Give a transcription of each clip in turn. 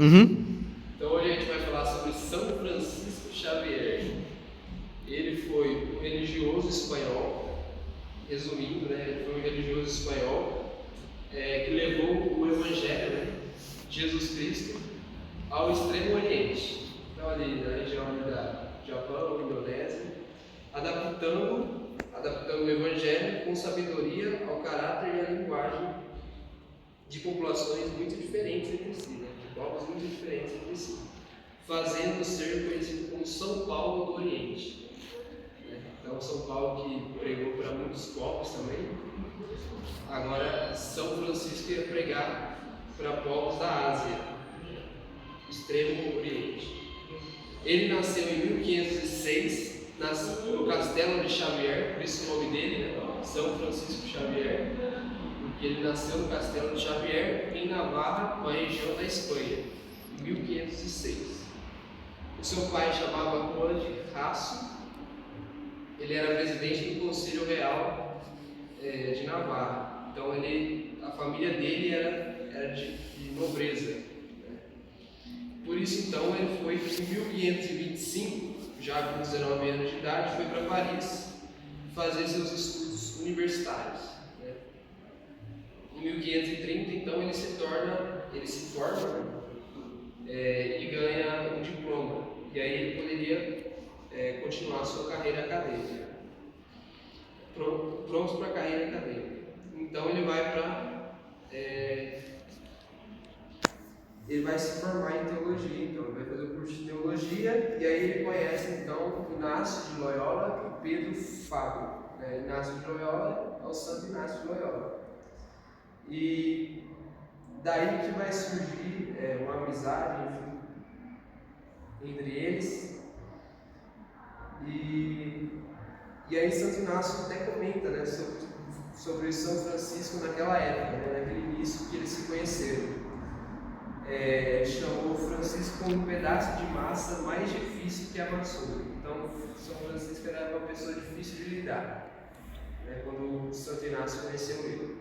Então hoje a gente vai falar sobre São Francisco Xavier. Ele foi um religioso espanhol, resumindo, né? Ele foi um religioso espanhol que levou o Evangelho, né, de Jesus Cristo ao Extremo Oriente. Então ali na região da Japão, Indonésia, adaptando o Evangelho com sabedoria ao caráter e à linguagem de populações muito diferentes entre si, né? De povos muito diferentes entre si, fazendo ser conhecido como São Paulo do Oriente. Então São Paulo que pregou para muitos povos também, agora São Francisco ia pregar para povos da Ásia, Extremo Oriente. Ele nasceu em 1506, no Castelo de Xavier, por isso o nome dele, né? São Francisco Xavier, porque ele nasceu no Castelo de Xavier, em Navarra, uma região da Espanha, em 1506. O seu pai chamava Juan de Raço, ele era presidente do Conselho Real de Navarra, então a família dele era de nobreza. Por isso, então, ele foi em 1525, já com 19 anos de idade, foi para Paris fazer seus estudos universitários. Em 1530, então, ele se forma e ganha um diploma. E aí ele poderia continuar a sua carreira acadêmica. Pronto para a carreira acadêmica. Então, ele vai se formar em teologia, então ele vai fazer o curso de teologia, e aí ele conhece então Inácio de Loyola e Pedro Fábio. Inácio de Loyola é o Santo Inácio de Loyola. E daí que vai surgir uma amizade, enfim, entre eles. E aí Santo Inácio até comenta, né, sobre São Francisco naquela época, né, naquele início que eles se conheceram. Chamou Francisco como um pedaço de massa mais difícil que amassou. Então, São Francisco era uma pessoa difícil de lidar, né, quando Santo Inácio conheceu ele.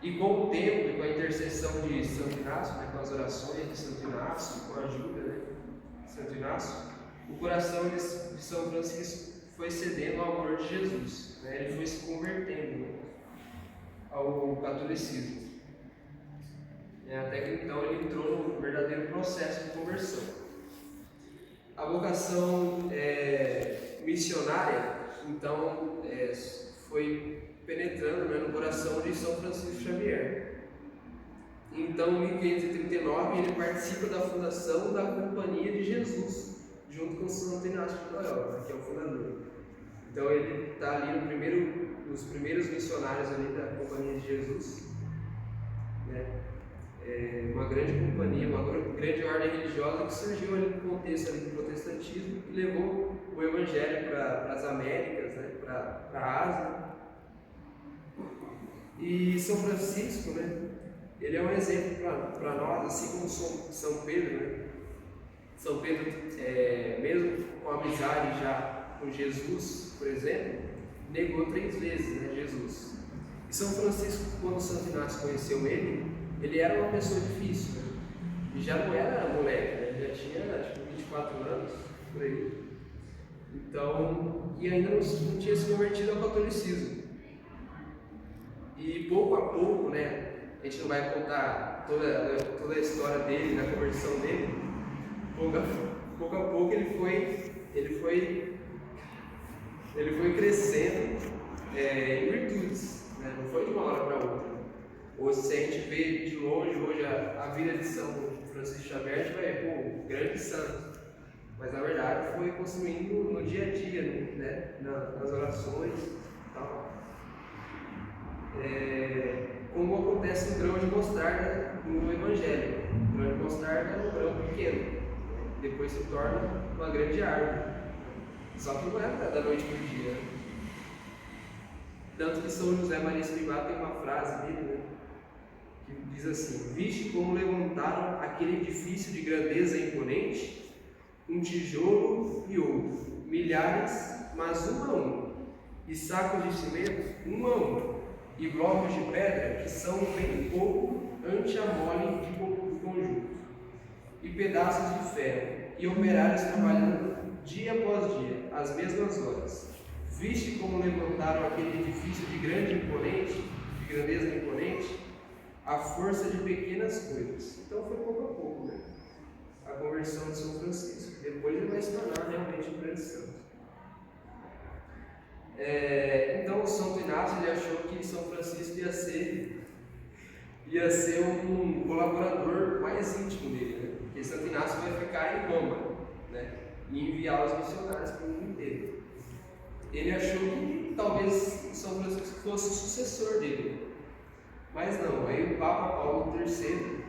E com o tempo e com a intercessão de Santo Inácio, né, com as orações de Santo Inácio, com a ajuda, né, de Santo Inácio, o coração de São Francisco foi cedendo ao amor de Jesus, né, ele foi se convertendo, né, ao catolicismo. Até que então ele entrou no verdadeiro processo de conversão. A vocação missionária, então, foi penetrando, né, no coração de São Francisco Xavier. Então, em 1539, ele participa da fundação da Companhia de Jesus, junto com Santo Inácio de Loyola, que é o fundador. Então, ele está ali nos primeiros missionários ali da Companhia de Jesus, né? Uma grande companhia, uma grande ordem religiosa que surgiu ali no contexto ali do protestantismo e levou o Evangelho para as Américas, né, para a Ásia. E São Francisco, né, ele é um exemplo para nós, assim como São Pedro, né? São Pedro, mesmo com amizade já com Jesus, por exemplo, negou 3 vezes, né, Jesus. E São Francisco, quando Santo Inácio conheceu ele era uma pessoa difícil, né? E já não era moleque, né? Ele já tinha 24 anos, por aí. Então, e ainda não tinha se convertido ao catolicismo. E pouco a pouco, né? A gente não vai contar toda a história dele, da conversão dele. Pouco a pouco ele foi crescendo em virtudes, né? Não foi de uma hora para outra. Hoje, se a gente vê de longe hoje a vida de São Francisco Xavier, a gente vai ver, grande santo. Mas na verdade foi construindo no dia a dia, né? Nas orações e tal. Como acontece no grão de mostarda no Evangelho. O grão de mostarda é um grão pequeno, depois se torna uma grande árvore. Só que não é da noite para o dia. Tanto que São José Maria Escrivá tem uma frase dele, né, que diz assim: viste como levantaram aquele edifício de grandeza imponente, um tijolo e ouro, milhares, mas um a um, e sacos de cimento, um a um, e blocos de pedra que são bem pouco ante a mole de conjunto. pedaços de ferro, e operários trabalhando dia após dia, às mesmas horas. Viste como levantaram aquele edifício de grandeza imponente, a força de pequenas coisas. Então foi pouco a pouco, né? A conversão de São Francisco. Depois ele vai se tornar realmente um grande santo. Então o Santo Inácio ele achou que São Francisco ia ser um colaborador mais íntimo dele, né? Porque Santo Inácio vai ficar em Roma, né? E enviar os missionários para o mundo inteiro. Ele achou que talvez São Francisco fosse o sucessor dele, mas não. Aí o Papa Paulo III,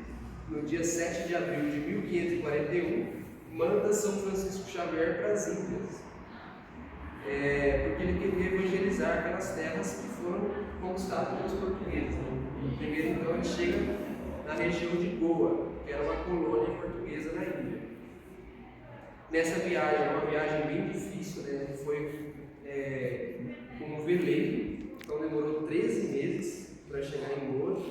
no dia 7 de abril de 1541, manda São Francisco Xavier para as Índias, porque ele queria evangelizar aquelas terras que foram conquistadas pelos portugueses. Primeiro, então, ele chega na região de Goa, que era uma colônia portuguesa na Índia. Nessa viagem, uma viagem bem difícil, né? Ele foi com um veleiro, então demorou 13 meses para chegar em Goa.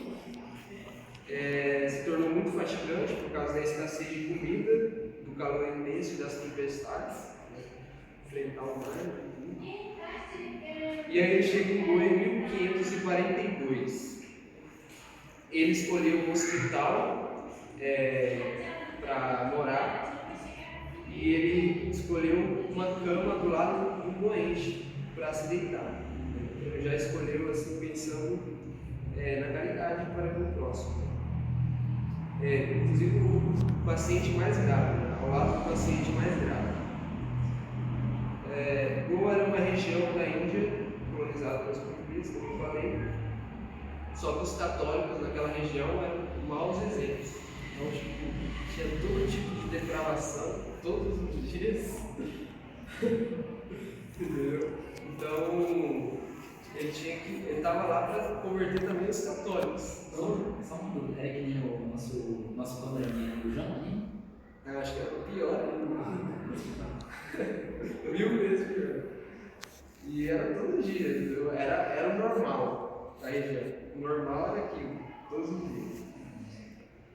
Se tornou muito fatigante por causa da escassez de comida, do calor intenso e das tempestades, né? Enfrentar o mar. E aí ele chega em Goa em 1542. Ele escolheu um hospital para morar, e ele escolheu uma cama do lado do doente para se deitar. Ele já escolheu assim pensando na caridade para com o próximo. Inclusive o paciente mais grave, né? Ao lado do paciente mais grave. Goa era uma região da Índia colonizada pelos portugueses, como eu falei. Só que os católicos naquela região eram maus exemplos. Então, tinha todo tipo de depravação, todos os dias. Entendeu? Então, ele estava lá para converter também os católicos. Só uma dúvida, era que nem o nosso panorama do João, hein? Eu acho que era o pior. 1000 vezes pior. E era todo dia, entendeu? Era o normal da região. O normal era aquilo, todos os dias.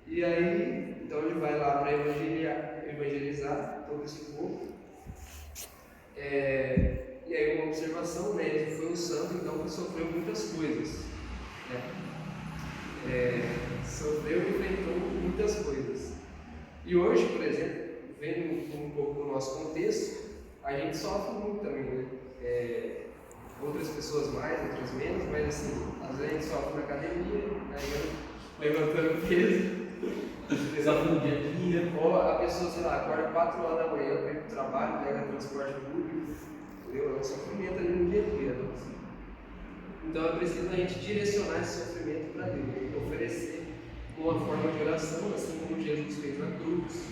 E aí, então ele vai lá para evangelizar todo esse povo. E aí uma observação, né? Ele foi um santo, então que sofreu muitas coisas, né? Sofreu e enfrentou muitas coisas. E hoje, por exemplo, vendo um pouco do nosso contexto, a gente sofre muito também, né? Outras pessoas mais, outras menos, mas assim, às vezes a gente sofre na academia, aí levantando peso. Sofre no dia a dia. Ou a pessoa, sei lá, acorda 4 horas da manhã para ir para o trabalho, pega transporte público, entendeu? É um sofrimento ali no dia a dia. Né? Então é preciso a gente direcionar esse sofrimento para Deus, oferecer uma forma de oração, assim como Jesus fez na cruz,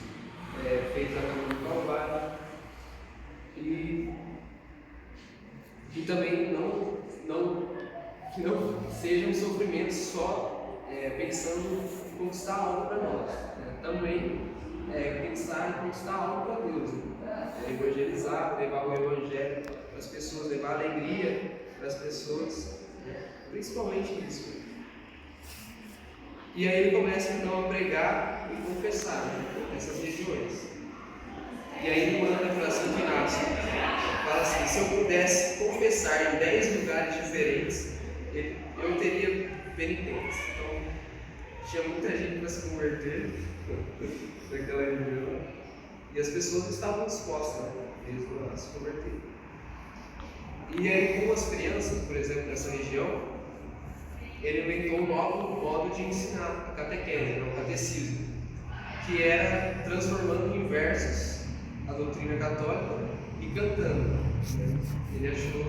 fez na cruz do Calvário. E também que não seja um sofrimento só pensando em conquistar algo para nós, né? Também pensar em conquistar algo para Deus, né? Evangelizar, levar o Evangelho para as pessoas, levar alegria para as pessoas, né? Principalmente isso. E aí ele começa então a pregar e confessar, né? Nessas regiões. E aí ele manda para Santo Inácio, fala assim: se eu pudesse confessar em 10 lugares diferentes, eu teria penitência. Então, tinha muita gente para se converter naquela região, e as pessoas estavam dispostas, né, mesmo a se converter. E aí, com as crianças, por exemplo, nessa região, ele inventou um novo modo de ensinar a catequese, o catecismo, que era transformando em versos a doutrina católica e cantando. Ele achou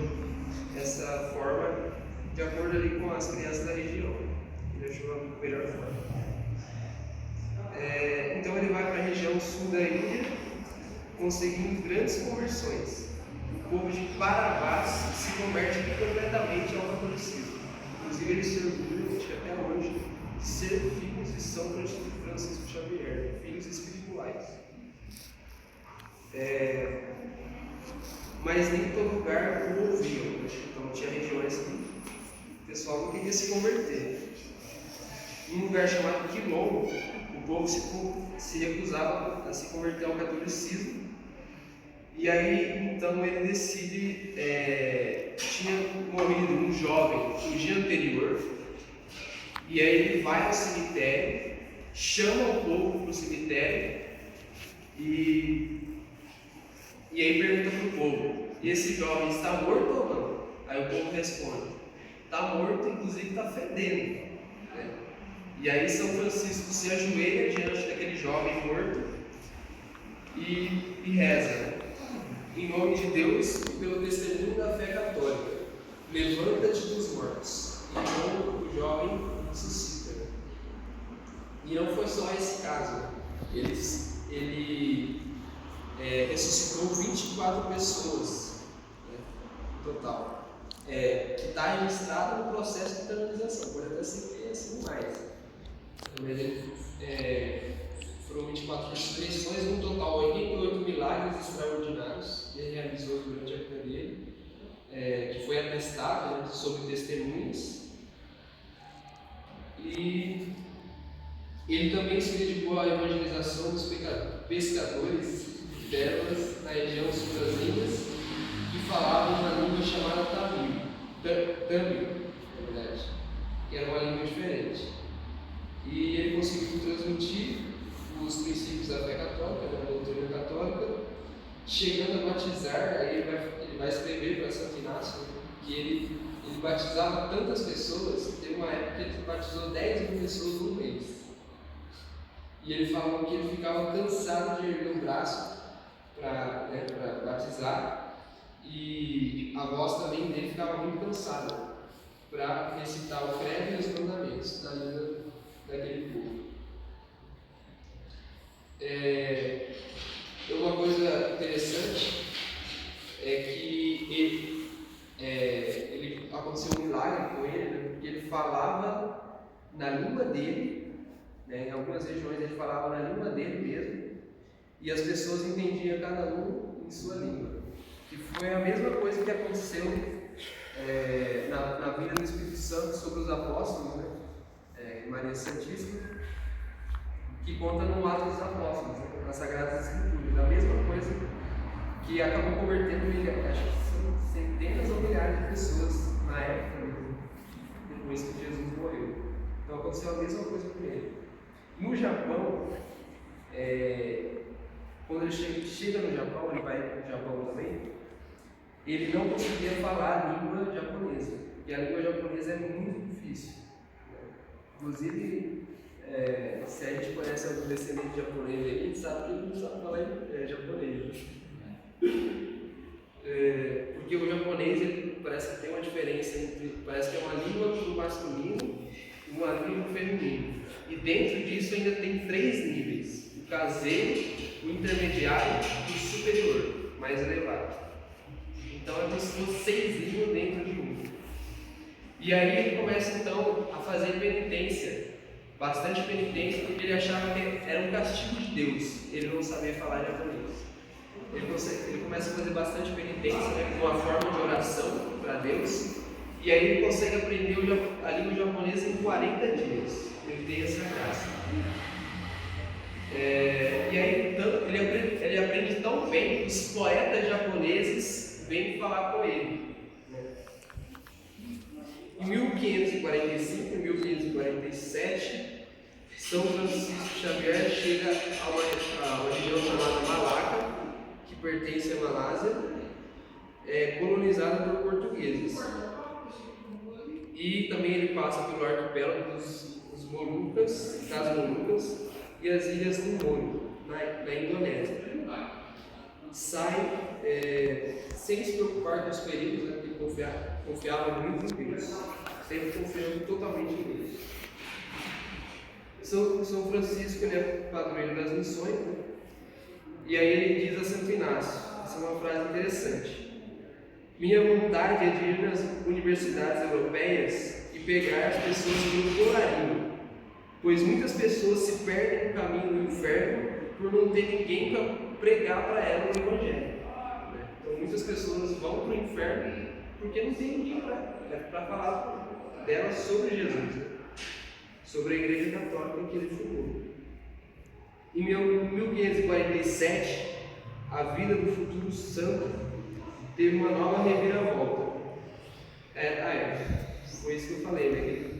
essa forma de acordo ali com as crianças da região. Ele achou a melhor forma. Então ele vai para a região sul da Índia, conseguindo grandes conversões. O povo de Paravás se converte completamente ao catolicismo. Inclusive ele se orgulha, acho que até hoje, de ser filhos de São Francisco Xavier, filhos espirituais. Mas nem todo lugar o ouviam, né? Então tinha regiões que o pessoal não queria se converter. Em um lugar chamado Quilombo, o povo se recusava a se converter ao catolicismo. E aí, então, ele decide, tinha morrido um jovem no dia anterior, e aí ele vai ao cemitério, chama o povo para o cemitério, e aí pergunta para o povo: e esse jovem está morto ou não? Aí o povo responde: está morto, inclusive está fedendo. Né? E aí São Francisco se ajoelha diante daquele jovem morto e reza, né? Em nome de Deus e pelo testemunho da fé católica, levanta-te dos mortos. E então o jovem ressuscita. E não foi só esse caso. Ele ressuscitou 24 pessoas, né, no total. Que está registrado no processo de canonização. Pode até ser que tenha sido mais. Foram 24 ressurreições, no total 88 milagres extraordinários que ele realizou durante a vida dele, que foi atestado, né, sob testemunhas. E ele também se dedicou à evangelização dos pescadores de pérolas na região sul das Índias, que falavam uma língua chamada Tamil, na verdade, que era uma língua diferente. E ele conseguiu transmitir os princípios da fé católica, da doutrina católica, chegando a batizar. Aí ele vai escrever para Santo Inácio que ele batizava tantas pessoas, teve uma época que ele batizou 10 mil pessoas num mês. E ele falou que ele ficava cansado de erguer o braço para batizar, e a voz também dele ficava muito cansada para recitar o credo e os mandamentos da língua daquele povo. Uma coisa interessante é que ele aconteceu um milagre com ele, né, porque ele falava na língua dele, né, em algumas regiões ele falava na língua dele mesmo, e as pessoas entendiam cada um em sua língua. Que foi a mesma coisa que aconteceu na vida do Espírito Santo sobre os apóstolos, né, Maria Santíssima, que conta no Atos dos Apóstolos, né, nas Sagradas Escrituras. A mesma coisa que acabou convertendo acho que são centenas ou milhares de pessoas na época, depois que Jesus morreu. Então aconteceu a mesma coisa com ele. No Japão, quando ele chega no Japão, ele vai para o Japão também, ele não conseguia falar a língua japonesa, e a língua japonesa é muito difícil. Inclusive, se a gente conhece algum descendente japonês aí, a gente sabe que ele não sabe falar japonês. Porque o japonês ele parece que tem uma diferença parece que é uma língua para o masculino e uma língua para o feminino. E dentro disso ainda tem 3 níveis: o caseiro, o intermediário e o superior, mais elevado. Então é como se fosse 6 línguas dentro de um. E aí ele começa então a fazer penitência, bastante penitência, porque ele achava que era um castigo de Deus ele não sabia falar japonês. Ele começa a fazer bastante penitência, né, com uma forma de oração para Deus, e aí ele consegue aprender a língua japonesa em 40 dias. Ele tem essa graça. E aí ele aprende tão bem que os poetas japoneses vêm falar com ele. Em 1545 e 1547, São Francisco Xavier chega a uma região chamada Malaca, que pertence à Malásia, colonizada por portugueses. E também ele passa pelo arquipélago dos Molucas, das Molucas, e as ilhas do Moro, na Indonésia. Sai sem se preocupar com os perigos, né, porque ele confiava muito em Deus, sempre confiando totalmente em Deus. São Francisco, ele é padroeiro das missões, né? E aí ele diz a Santo Inácio, essa é uma frase interessante: minha vontade é de ir nas universidades europeias e pegar as pessoas pelo colarinho, pois muitas pessoas se perdem no caminho do inferno por não ter ninguém para pregar para ela o Evangelho. Então muitas pessoas vão para o inferno porque não tem ninguém para falar delas sobre Jesus, né? Sobre a Igreja Católica que ele fundou. Em 1547, a vida do futuro santo teve uma nova reviravolta. Foi isso que eu falei, né?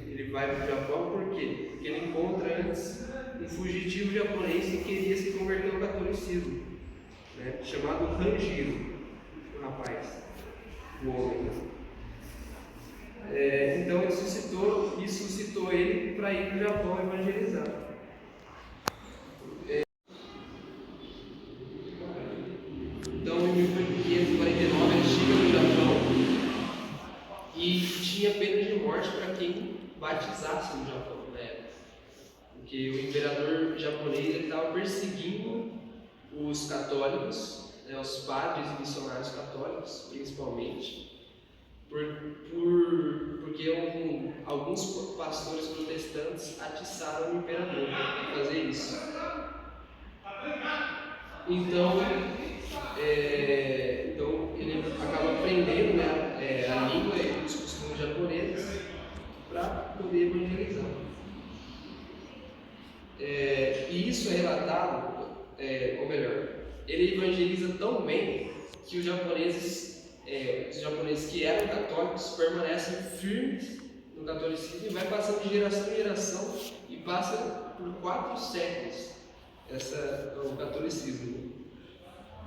Ele vai para o Japão por quê? Porque ele encontra antes um fugitivo japonês que queria se converter ao catolicismo, né? Chamado Ranjiro, o rapaz, o homem. Então isso suscitou ele para ir para o Japão evangelizar. Então em 1549 ele chega no Japão e tinha pena de morte para quem batizasse no Japão, né? Porque o imperador japonês estava perseguindo os católicos, né, os padres e missionários católicos, principalmente, porque alguns pastores protestantes atiçaram o imperador a fazer isso. Então ele acaba aprendendo, né, a língua e os costumes japoneses para poder evangelizar. E isso é relatado, ou melhor, ele evangeliza tão bem que os japoneses que eram católicos permanecem firmes no catolicismo e vai passando de geração em geração e passa por 4 séculos o catolicismo,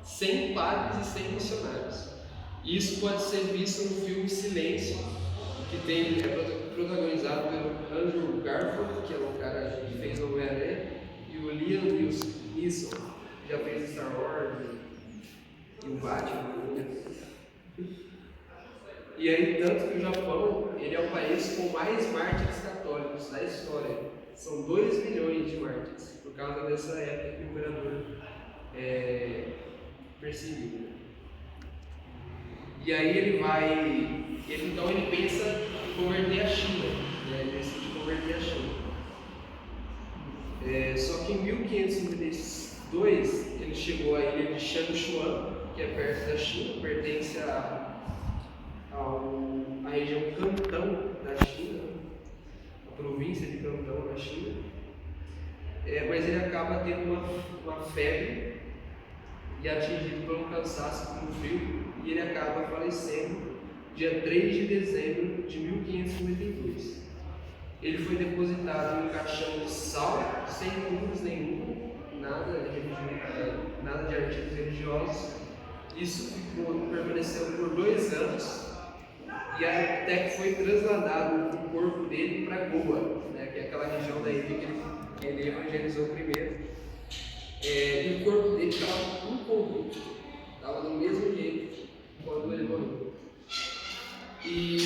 sem padres e sem missionários. Isso pode ser visto no filme Silêncio, que é protagonizado pelo Andrew Garfield, que é o cara que fez o Homem-Aranha, e o Liam Neeson, que já fez Star Wars e o Batman. E aí, tanto que o Japão ele é o país com mais mártires católicos da história. São 2 milhões de mártires, por causa dessa época que o imperador perseguiu. E aí ele pensa em converter a China, né? Ele decide converter a China. Só que em 1552 ele chegou à ilha de Shangchuan, que é perto da China, pertence à região Cantão da China, a província de Cantão da China. Mas ele acaba tendo uma febre e atingido por um cansaço com o frio, e ele acaba falecendo dia 3 de dezembro de 1552. Ele foi depositado em um caixão de sal, sem números nenhum, nada de artigos religiosos. Isso permaneceu por 2 anos, e até que foi trasladado o corpo dele para Goa, né, que é aquela região da ilha que ele evangelizou primeiro. E o corpo dele estava incorrupto, estava do mesmo jeito quando ele morreu. E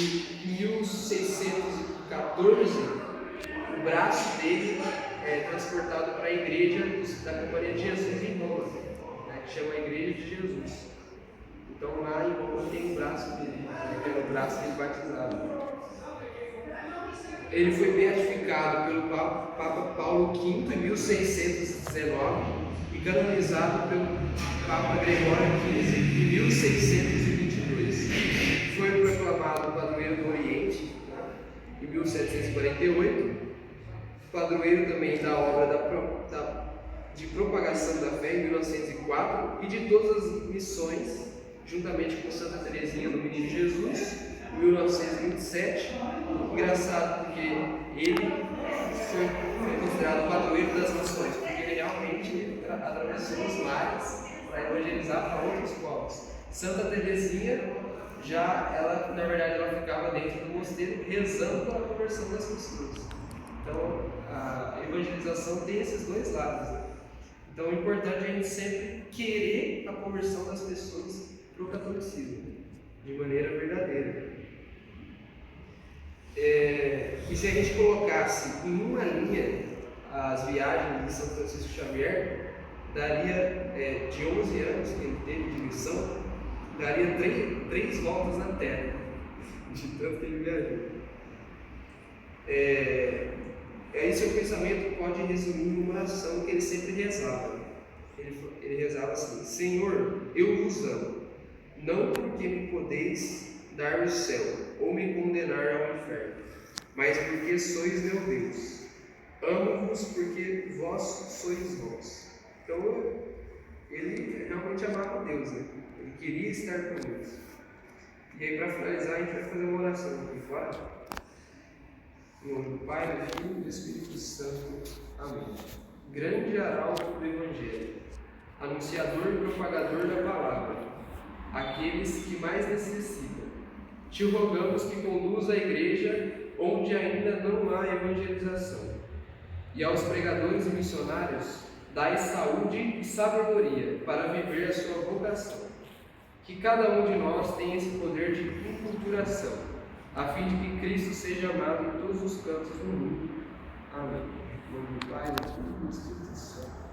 em 1614, o braço dele é transportado para a igreja da Companhia de Jesus em Roma, né, que chama a Igreja de Jesus. Então lá em Roma tem o braço dele, né, que era o braço dele batizado. Ele foi beatificado pelo Papa Paulo V em 1619 e canonizado pelo Papa Gregório XV em 1622. Foi proclamado padroeiro do Oriente, né, em 1748, padroeiro também da obra de propagação da fé em 1904 e de todas as missões, juntamente com Santa Teresinha do Menino Jesus, em 1927. Engraçado porque ele foi considerado padroeiro das missões, porque ele realmente atravessou os mares para evangelizar para outros povos. Santa Teresinha na verdade ela ficava dentro do mosteiro rezando pela conversão das pessoas. Então a evangelização tem esses 2 lados, né? Então é importante a gente sempre querer a conversão das pessoas para o catolicismo, de maneira verdadeira. E se a gente colocasse em uma linha as viagens de São Francisco Xavier, daria, de 11 anos que ele teve de missão, daria 3 voltas na Terra, de tanto que ele viajou. Esse pensamento pode resumir em uma oração que ele sempre rezava. Ele rezava assim: Senhor, eu vos amo, não porque me podeis dar o céu ou me condenar ao inferno, mas porque sois meu Deus. Amo-vos porque vós sois vós. Então, ele realmente amava Deus, né? Ele queria estar com Deus. E aí, para finalizar, a gente vai fazer uma oração aqui fora. Em nome do Pai, do Filho e do Espírito Santo. Amém. Grande arauto do Evangelho, anunciador e propagador da palavra, aqueles que mais necessitam, te rogamos que conduza a igreja onde ainda não há evangelização, e aos pregadores e missionários dai saúde e sabedoria para viver a sua vocação. Que cada um de nós tenha esse poder de enculturação, a fim de que Cristo seja amado em todos os cantos do mundo. Amém. Em nome do Pai, do Filho e do Espírito Santo.